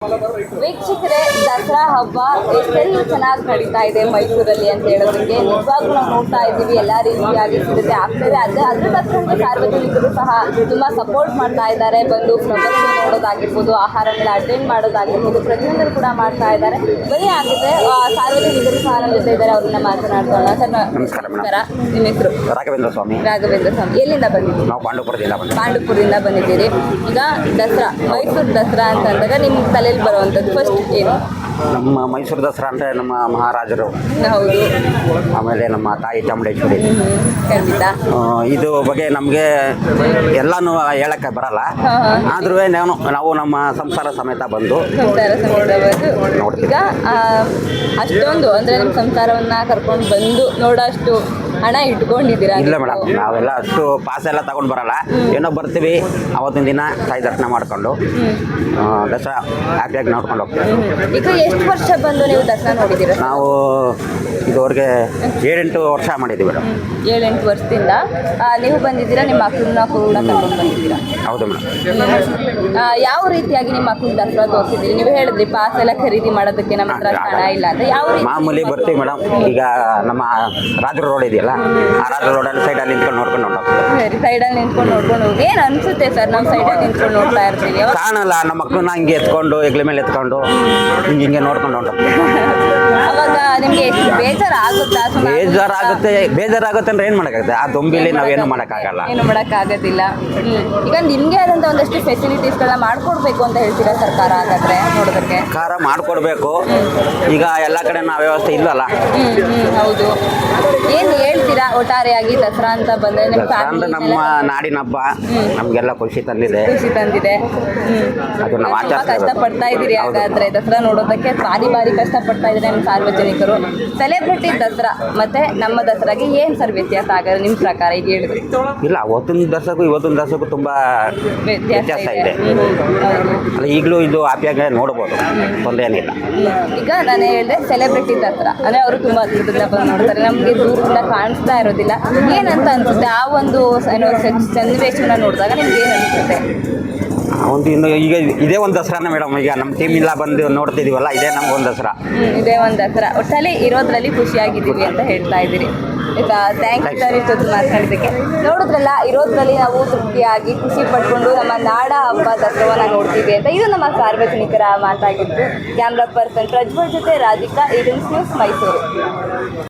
ವೀಕ್ಷಕರೇ, ದಸರಾ ಹಬ್ಬ ಎಷ್ಟೆಲ್ಲ ಚೆನ್ನಾಗಿ ನಡೀತಾ ಇದೆ ಮೈಸೂರಲ್ಲಿ ಅಂತ ಹೇಳೋದಕ್ಕೆ ನಿಜವಾಗ್ಲೂ ನಾವು ನೋಡ್ತಾ ಇದ್ದೀವಿ. ಎಲ್ಲ ರೀತಿಯಾಗಿ ಸಿದ್ಧತೆ ಆಗ್ತದೆ. ಅದ್ರ ತಕ್ಕಂತೆ ಸಾರ್ವಜನಿಕರು ಸಹ ತುಂಬ ಸಪೋರ್ಟ್ ಮಾಡ್ತಾ ಇದ್ದಾರೆ. ಬಂದು ಪ್ರದರ್ಶನ ನೋಡೋದಾಗಿರ್ಬೋದು, ಆಹಾರಗಳ ಅಟೆಂಡ್ ಮಾಡೋದಾಗಿರ್ಬೋದು, ಪ್ರತಿಯೊಂದರು ಕೂಡ ಮಾಡ್ತಾ ಇದ್ದಾರೆ. ಬನ್ನಿ ಆಗಿದೆ ಸಾರ್ವಜನಿಕರು ಸಹ ನಮ್ಮ ಜೊತೆ ಇದ್ದಾರೆ. ಅವ್ರನ್ನ ಮಾತನಾಡ್ತಾಳ. ಸರ್ ನಮಸ್ಕಾರ. ನಿಮ್ಮ ಹೆಸರು? ರಾಘವೇಂದ್ರ ಸ್ವಾಮಿ. ರಾಘವೇಂದ್ರ ಸ್ವಾಮಿ. ಎಲ್ಲಿಂದ ಬಂದಿದ್ದೀವಿ? ನಾವು ಪಾಂಡುಪುರದಿಂದ ಬಂದಿದ್ದೀರಿ. ಈಗ ದಸರಾ, ಮೈಸೂರು ದಸರಾ ಅಂತ ಅಂದಾಗ ನಿಮ್ಮ ತಲೆಯಲ್ಲಿ ಬರುವಂಥದ್ದು ಫಸ್ಟ್ ಏನು? ನಮ್ಮ ಮೈಸೂರು ದಸರಾ ಅಂದರೆ ನಮ್ಮ ಮಹಾರಾಜರು, ಹೌದು, ಆಮೇಲೆ ನಮ್ಮ ತಾಯಿ ಚಾಮುಂಡೇಶ್ವರಿ. ಖಂಡಿತ ಇದು ಬಗ್ಗೆ ನಮಗೆ ಎಲ್ಲನೂ ಹೇಳಕ್ಕೆ ಬರಲ್ಲ. ಆದ್ರೂ ನಾವು ನಮ್ಮ ಸಂಸಾರ ಸಮೇತ ಬಂದು ಸಂಸಾರ ಸಮೇತ ಈಗ ಅಷ್ಟೊಂದು ಅಂದರೆ ನಿಮ್ಮ ಸಂಸಾರವನ್ನ ಕರ್ಕೊಂಡು ಬಂದು ನೋಡೋಷ್ಟು ಹಣ ಇಟ್ಕೊಂಡಿದ್ದೀರಾ? ಇಲ್ಲ ಮೇಡಮ್, ನಾವೆಲ್ಲ ಅಷ್ಟು ಪಾಸ್ ಎಲ್ಲ ತಗೊಂಡು ಬರಲ್ಲ. ಏನೋ ಬರ್ತೀವಿ, ಅವತ್ತಿನ ದಿನ ತಾಯಿ ದರ್ಶನ ಮಾಡ್ಕೊಂಡು ದಸರಾ ಹ್ಯಾಪಿಯಾಗಿ ನೋಡ್ಕೊಂಡು ಹೋಗ್ತೀವಿ. ಈಗ ಎಷ್ಟು ವರ್ಷ ಬಂದು ನೀವು ದಸರಾ ನೋಡಿದ್ದೀರಾ? ನಾವು ಇದುವರೆಗೆ 7-8 ವರ್ಷ ಮಾಡಿದ್ದೀವಿ ಮೇಡಮ್. 7-8 ವರ್ಷದಿಂದ ನೀವು ಬಂದಿದ್ದೀರಾ. ನಿಮ್ಮ ಮಕ್ಕಳನ್ನ ಕೂಡ ಕರ್ಕೊಂಡು ಬಂದಿದ್ದೀರಾ? ಹೌದು ಮೇಡಮ್. ಯಾವ ರೀತಿಯಾಗಿ ನಿಮ್ಮ ಮಕ್ಕಳು ದಸರಾ ತೋರಿಸಿದ್ದೀರಿ? ನೀವು ಹೇಳಿದ್ರಿ ಪಾಸ್ ಎಲ್ಲ ಖರೀದಿ ಮಾಡೋದಕ್ಕೆ ನಮ್ಮ ಹತ್ರ ಹಣ ಇಲ್ಲ ಅಂತ. ಯಾವ ರೀತಿ? ಮಾಮೂಲಿ ಬರ್ತೀವಿ ಮೇಡಮ್. ಈಗ ನಮ್ಮ ರಾಜರ ರೋಡ್ ಇದೆಯಲ್ಲ, ಆ ರಾಜರ ರೋಡಲ್ಲಿ ಸೈಡಲ್ಲಿ ನಿಂತ್ಕೊಂಡು ನೋಡ್ಕೊಂಡು ಸರಿ, ಸೈಡಲ್ಲಿ ನಿಂತ್ಕೊಂಡು ನೋಡ್ಕೊಂಡು ಹೋಗಿ ಏನು ಅನ್ಸುತ್ತೆ ಸರ್? ನಮ್ಮ ಸೈಡಲ್ಲಿ ನಿಂತ್ಕೊಂಡು ನೋಡ್ತಾ ಇರ್ತೀವಿ. ಕಾಣಲ್ಲ, ನಮ್ಮ ಮಕ್ಕಳನ್ನ ಹಿಂಗೆ ಎತ್ಕೊಂಡು ಹೆಗ್ಲ ಮೇಲೆ ಎತ್ಕೊಂಡು ಹಿಂಗೆ ನೋಡ್ಕೊಂಡು ಅವಾಗ ನಿಮಗೆ ಎಷ್ಟು ಬೇಜಾರಾಗುತ್ತಾ? ಬೇಜಾರಾಗುತ್ತೆ ಅಂದ್ರೆ ಏನು ಮಾಡೋಕ್ಕಾಗುತ್ತೆ? ಆ ದೊಂಬಿಲಿ ನಾವೇನು ಮಾಡೋಕ್ಕಾಗಲ್ಲ. ಏನು ಮಾಡೋಕ್ಕಾಗೋದಿಲ್ಲ. ಈಗ ನಿಮಗೆ ಆದಂಥ ಒಂದಷ್ಟು ಫೆಸಿಲಿಟೀಸ್ಗಳನ್ನ ಮಾಡಿಕೊಡ್ಬೇಕು ಅಂತ ಹೇಳ್ತೀರಾ ಸರ್ಕಾರ? ಹಾಗಾದ್ರೆ ನೋಡೋದಕ್ಕೆ ಸರ್ಕಾರ ಮಾಡಿಕೊಡ್ಬೇಕು. ಈಗ ಎಲ್ಲ ಕಡೆ ನಾವು ವ್ಯವಸ್ಥೆ ಇಲ್ಲಲ್ಲ. ಹೌದು. ಏನು ಹೇಳ್ತೀರಾ ಒಟ್ಟಾರೆಯಾಗಿ ದಸರಾ ಅಂತ ಬಂದರೆ? ಅಂದ್ರೆ ನಮ್ಮ ನಾಡಿನ ಹಬ್ಬ ನಮಗೆಲ್ಲ ಖುಷಿ ತಂದಿದೆ. ಅದು ನಾವು ಕಷ್ಟಪಡ್ತಾ ಇದ್ದೀರಿ. ಹಾಗಾದ್ರೆ ದಸರಾ ನೋಡೋದಕ್ಕೆ ಭಾರಿ ಕಷ್ಟಪಡ್ತಾ ಇದ್ದಾರೆ ನಮ್ಮ ಸಾರ್ವಜನಿಕರು. ಸೆಲೆಬ್ರಿಟಿ ದಸರಾ ಮತ್ತೆ ನಮ್ಮ ದಸರಾಗೆ ಏನು ಸರ್ ವ್ಯತ್ಯಾಸ ಆಗೋದು ನಿಮ್ಮ ಪ್ರಕಾರ? ಈಗ ಹೇಳಿದ್ರಿ ಇಲ್ಲ, ಅವತ್ತಿನ ದಸರಾಗೂ ಇವತ್ತಿನ ದಸರಾಗೂ ತುಂಬ ವ್ಯತ್ಯಾಸ ಇದೆ. ಅಲ್ಲ, ಈಗಲೂ ಇದು ಹ್ಯಾಪಿಯಾಗಿ ನೋಡ್ಬೋದು, ತೊಂದರೆ ಏನಿಲ್ಲ. ಈಗ ನಾನು ಹೇಳಿದೆ ಸೆಲೆಬ್ರಿಟಿ ದಸರಾ ಅಂದರೆ ಅವರು ತುಂಬ ಹತ್ತಿರದಿಂದ ಬಂದು ನೋಡ್ತಾರೆ, ನಮಗೆ ದೂರದಿಂದ ಕಾಣಿಸ್ತಾ ಇರೋದಿಲ್ಲ. ಏನಂತ ಅನಿಸುತ್ತೆ ಆ ಒಂದು ಸನ್ನಿವೇಶನ ನೋಡಿದಾಗ ನಿಮ್ಗೆ ಏನು ಅನಿಸುತ್ತೆ? ಇನ್ನು ಈಗ ಇದೇ ಒಂದು ದಸರಾನೇ ಮೇಡಮ್. ಈಗ ನಮ್ಮ ಟೀಮ್ ಇಲ್ಲ ಬಂದು ನೋಡ್ತಿದ್ದೀವಲ್ಲ, ಇದೇ ನಮ್ಗೊಂದು ದಸರಾ. ಇದೇ ಒಂದು ದಸರಾ. ಒಟ್ಟಲ್ಲಿ ಇರೋದ್ರಲ್ಲಿ ಖುಷಿಯಾಗಿದ್ದೀವಿ ಅಂತ ಹೇಳ್ತಾ ಇದ್ದೀರಿ. ಈಗ ಥ್ಯಾಂಕ್ ಯು ಸರ್ ಇಷ್ಟೊತ್ತು ಮಾತನಾಡಿದ್ದಕ್ಕೆ. ನೋಡಿದ್ರಲ್ಲ, ಇರೋದ್ರಲ್ಲಿ ನಾವು ತೃಪ್ತಿಯಾಗಿ ಖುಷಿ ಪಡ್ಕೊಂಡು ನಮ್ಮ ನಾಡ ಹಬ್ಬ ದಸರಾವನ್ನು ನೋಡ್ತೀವಿ ಅಂತ. ಇದು ನಮ್ಮ ಸಾರ್ವಜನಿಕರ ಮಾತಾಗಿದ್ದು. ಕ್ಯಾಮ್ರಾ ಪರ್ಸನ್ ಪ್ರಜ್ವಲ್ ಜೊತೆ ರಾಧಿಕಾ, ಈಡನ್ಸ್ ನ್ಯೂಸ್, ಮೈಸೂರು.